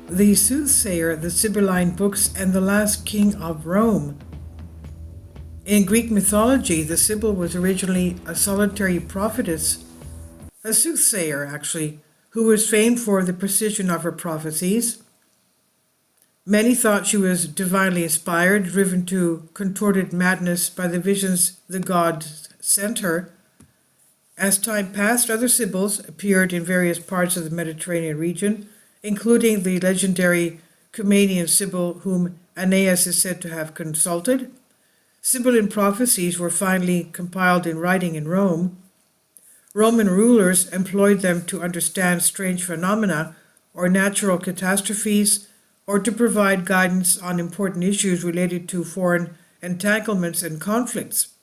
The Soothsayer, the Sibylline books, and the last king of Rome. In Greek mythology, the Sibyl was originally a solitary prophetess, a soothsayer actually, who was famed for the precision of her prophecies. Many thought she was divinely inspired, driven to contorted madness by the visions the gods sent her. As time passed, other Sibyls appeared in various parts of the Mediterranean region, including the legendary Cumanian Sibyl whom Aeneas is said to have consulted. Sibylline prophecies were finally compiled in writing in Rome. Roman rulers employed them to understand strange phenomena or natural catastrophes, or to provide guidance on important issues related to foreign entanglements and conflicts.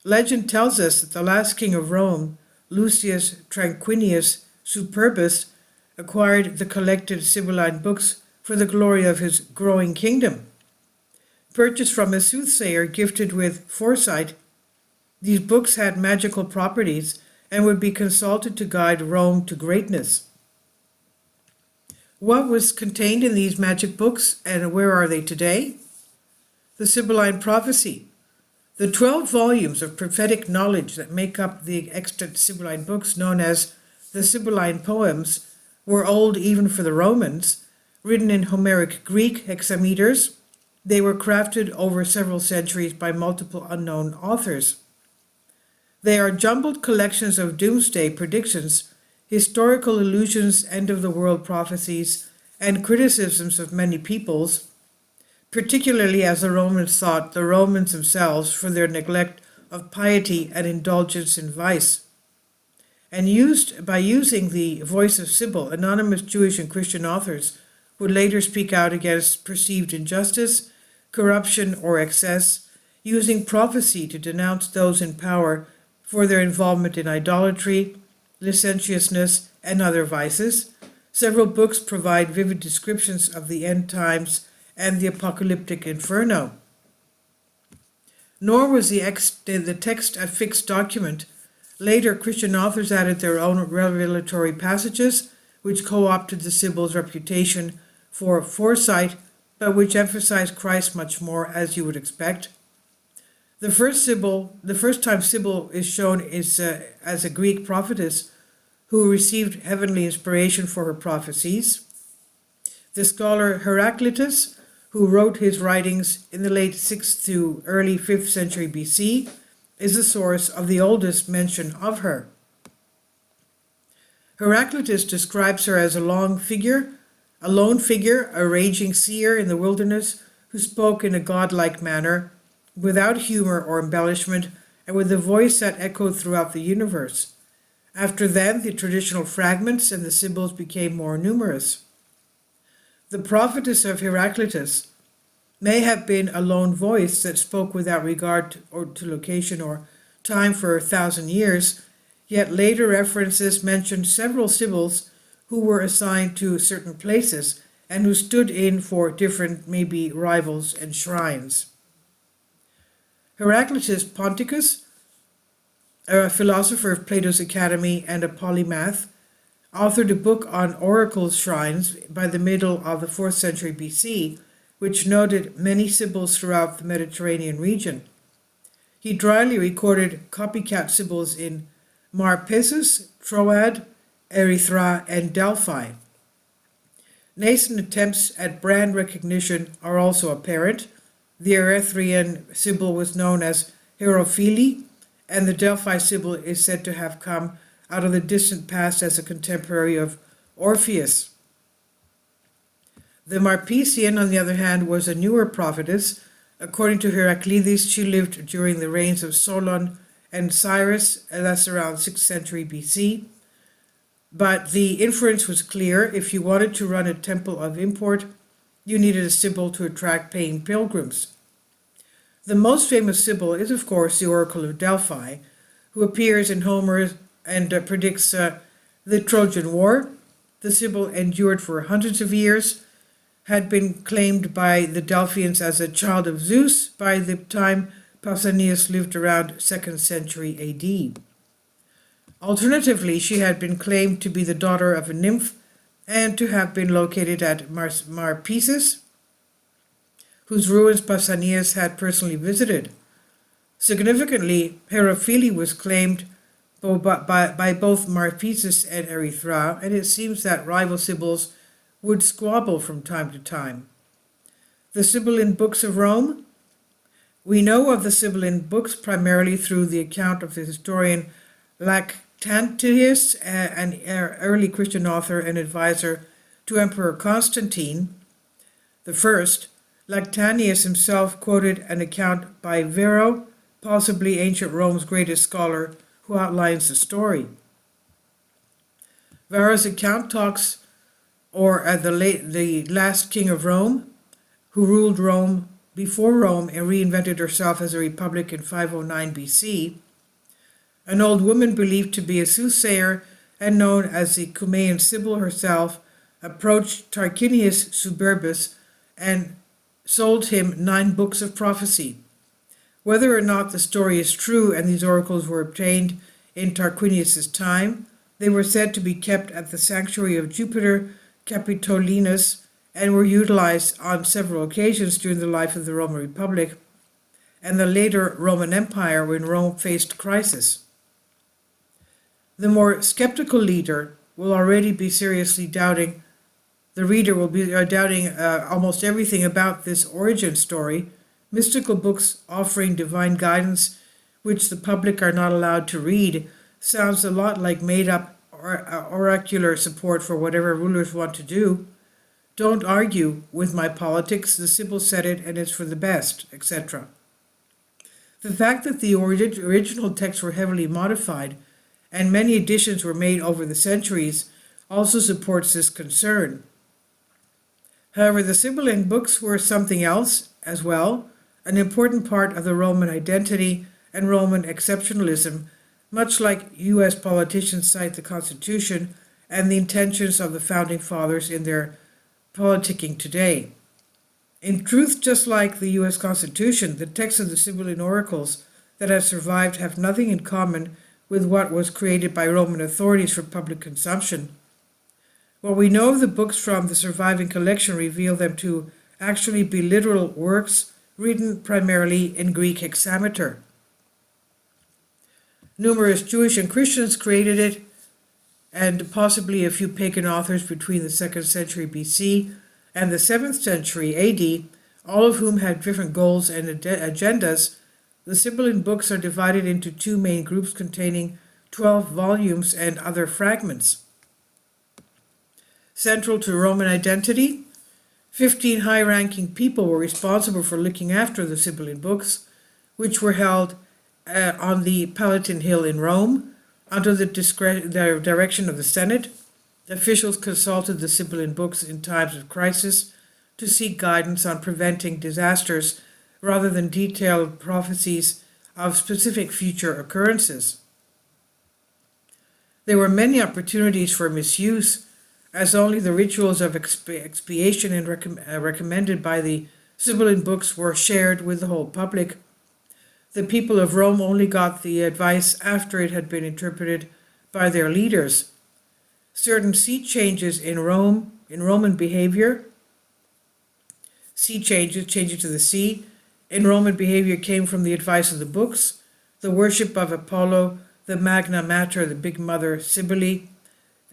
Legend tells us that the last king of Rome, Lucius Tranquinius Superbus, acquired the collected Sibylline books for the glory of his growing kingdom. Purchased from a soothsayer gifted with foresight, these books had magical properties and would be consulted to guide Rome to greatness. What was contained in these magic books, and where are they today? The Sibylline prophecy. The 12 volumes of prophetic knowledge that make up the extant Sibylline books, known as the Sibylline poems, were old even for the Romans. Written in Homeric Greek hexameters, they were crafted over several centuries by multiple unknown authors. They are jumbled collections of doomsday predictions, historical allusions, end-of-the-world prophecies, and criticisms of many peoples, particularly as the Romans thought the Romans themselves for their neglect of piety and indulgence in vice. And by using the voice of Sibyl, anonymous Jewish and Christian authors would later speak out against perceived injustice, corruption, or excess, using prophecy to denounce those in power for their involvement in idolatry, licentiousness, and other vices. Several books provide vivid descriptions of the end times and the apocalyptic inferno. Nor was the text a fixed document. Later, Christian authors added their own revelatory passages, which co-opted the Sibyl's reputation for foresight, but which emphasized Christ much more, as you would expect. The first time Sibyl is shown is as a Greek prophetess who received heavenly inspiration for her prophecies. The scholar Heraclitus, who wrote his writings in the late 6th to early 5th century BC, is the source of the oldest mention of her. Heraclitus describes her as a lone figure, a raging seer in the wilderness who spoke in a godlike manner, without humor or embellishment, and with a voice that echoed throughout the universe. After then, the traditional fragments and the Sibyls became more numerous. The prophetess of Heraclitus may have been a lone voice that spoke without regard to location or time for 1,000 years, yet later references mention several Sibyls who were assigned to certain places and who stood in for different, maybe rivals and shrines. Heraclitus Ponticus, a philosopher of Plato's Academy and a polymath, authored a book on oracle shrines by the middle of the 4th century BC, which noted many Sibyls throughout the Mediterranean region. He dryly recorded copycat Sibyls in Marpesus, Troad, Erythra, and Delphi. Nascent attempts at brand recognition are also apparent. The Erythraean Sibyl was known as Hierophile, and the Delphi Sibyl is said to have come out of the distant past as a contemporary of Orpheus. The Marpesian, on the other hand, was a newer prophetess. According to Heraclides, she lived during the reigns of Solon and Cyrus, and that's around 6th century BC. But the inference was clear: if you wanted to run a temple of import, you needed a Sibyl to attract paying pilgrims. The most famous Sibyl is, of course, the Oracle of Delphi, who appears in Homer and predicts the Trojan War. The Sibyl endured for hundreds of years, had been claimed by the Delphians as a child of Zeus by the time Pausanias lived around 2nd century AD. Alternatively, she had been claimed to be the daughter of a nymph and to have been located at Marpesis, whose ruins Pausanias had personally visited. Significantly, Herophili was claimed by both Marpesis and Erythra, and it seems that rival Sibyls would squabble from time to time. The Sibylline books of Rome. We know of the Sibylline books primarily through the account of the historian Lactantius, an early Christian author and advisor to Emperor Constantine I. Lactantius himself quoted an account by Varro, possibly ancient Rome's greatest scholar, who outlines the story. Varro's account talks the last king of Rome, who ruled Rome before Rome and reinvented herself as a republic in 509 BC, an old woman believed to be a soothsayer and known as the Cumaean Sibyl herself, approached Tarquinius Superbus and sold him 9 books of prophecy. Whether or not the story is true and these oracles were obtained in Tarquinius' time, they were said to be kept at the sanctuary of Jupiter Capitolinus and were utilized on several occasions during the life of the Roman Republic and the later Roman Empire when Rome faced crisis. The more skeptical reader will already be seriously doubting almost everything about this origin story, mystical books offering divine guidance which the public are not allowed to read. Sounds a lot like made-up oracular support for whatever rulers want to do. Don't argue with my politics, the Sibyl said it and it's for the best, etc. The fact that the original texts were heavily modified and many additions were made over the centuries also supports this concern. However, the Sibylline books were something else as well, an important part of the Roman identity and Roman exceptionalism, much like U.S. politicians cite the Constitution and the intentions of the Founding Fathers in their politicking today. In truth, just like the U.S. Constitution, the texts of the Sibylline oracles that have survived have nothing in common with what was created by Roman authorities for public consumption. What we know of the books from the surviving collection reveal them to actually be literal works written primarily in Greek hexameter. Numerous Jewish and Christians created it, and possibly a few pagan authors between the 2nd century BC and the 7th century AD, all of whom had different goals and agendas. The Sibylline books are divided into 2 main groups containing 12 volumes and other fragments. Central to Roman identity, 15 high-ranking people were responsible for looking after the Sibylline books, which were held on the Palatine Hill in Rome. Under the direction of the Senate, officials consulted the Sibylline books in times of crisis to seek guidance on preventing disasters rather than detailed prophecies of specific future occurrences. There were many opportunities for misuse, as only the rituals of expiation and recommended by the Sibylline books were shared with the whole public. The people of Rome only got the advice after it had been interpreted by their leaders. Certain sea changes in Roman behavior, changes to the sea, in Roman behavior came from the advice of the books, the worship of Apollo, the Magna Mater, the Big Mother, Cybele,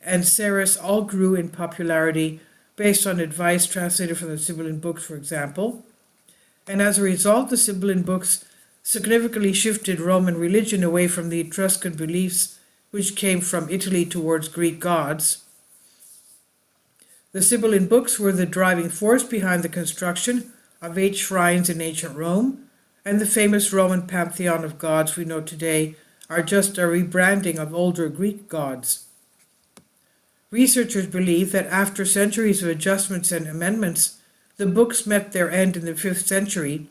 and Ceres all grew in popularity based on advice translated from the Sibylline books, for example. And as a result, the Sibylline books significantly shifted Roman religion away from the Etruscan beliefs which came from Italy towards Greek gods. The Sibylline books were the driving force behind the construction of 8 shrines in ancient Rome, and the famous Roman pantheon of gods we know today are just a rebranding of older Greek gods. Researchers believe that after centuries of adjustments and amendments, the books met their end in the 5th century.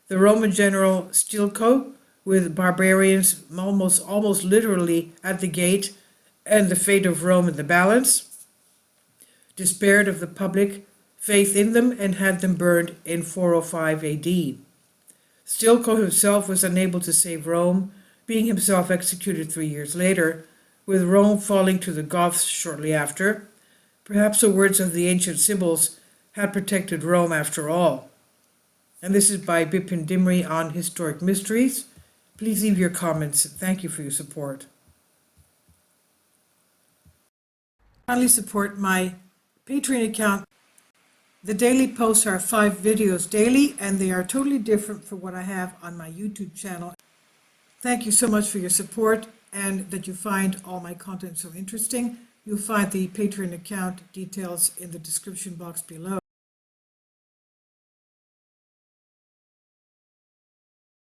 The Roman general Stilco, with barbarians almost literally at the gate and the fate of Rome in the balance, despaired of the public faith in them and had them burned in 405 AD. Stilco himself was unable to save Rome, being himself executed 3 years later, with Rome falling to the Goths shortly after. Perhaps the words of the ancient Sibyls had protected Rome after all. And this is by Bipin Dimri on Historic Mysteries. Please leave your comments. Thank you for your support. Kindly support my Patreon account. The daily posts are 5 videos daily, and they are totally different from what I have on my YouTube channel. Thank you so much for your support and that you find all my content so interesting. You'll find the Patreon account details in the description box below.